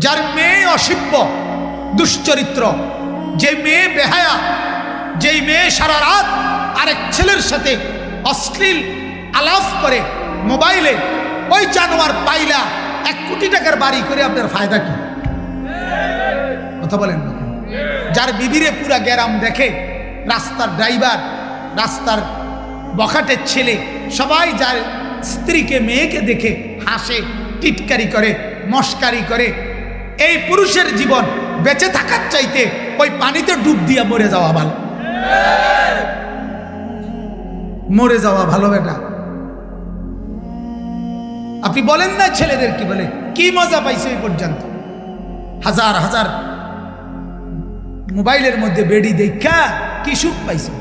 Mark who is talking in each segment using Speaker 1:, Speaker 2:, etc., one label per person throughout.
Speaker 1: যার মেয়ে অসভ্য দুশ্চরিত্র, যে মেয়ে বেহায়া, যেই মেয়ে সারা রাত আরেক ছেলের সাথে অশ্লীল আলাপ করে মোবাইলে, ওই জানোয়ার পাইলা 1 কোটি টাকার বাড়ি করে আপনার ফায়দা কি? কথা বলেন না। যার বিবিরে পুরা গ্যারাম দেখে, রাস্তার ড্রাইভার, রাস্তার বখাটের ছেলে, সবাই যার স্ত্রীকে মেয়েকে দেখে হাসে, টিটকারি করে, মস্কারি করে, এই পুরুষের জীবন বেঁচে থাকার চাইতে ওই পানিতে ডুব দিয়া মরে যাওয়া ভালো। মরে যাওয়া ভালো বেটা। আপনি বলেন না ছেলেদের কি বলে, কি মজা পাইছে এই পর্যন্ত? হাজার হাজার মোবাইলের মধ্যে বেডি দেখা কি সুখ পাইছে?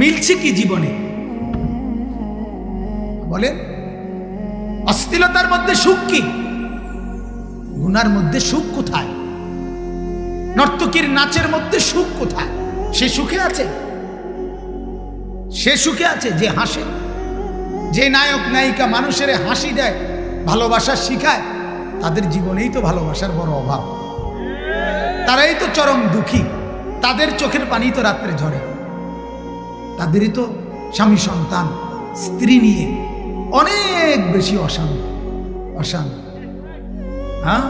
Speaker 1: মিলছে কি জীবনে বলেন? অশ্লীলতার মধ্যে সুখ কি? গুনার মধ্যে সুখ কোথায়? নর্তকীর নাচের মধ্যে সুখ কোথায়? সে সুখে আছে? সে সুখে আছে যে হাসে, যে নায়ক নায়িকা মানুষের হাসি দেয়, ভালোবাসা শিখায়, তাদের জীবনেই তো ভালোবাসার বড় অভাব। তারাই তো চরম দুঃখী, তাদের চোখের পানি তো রাত্রে ঝরে, তাদেরই তো স্বামী সন্তান স্ত্রী নিয়ে অনেক বেশি অশান্তি। হ্যাঁ,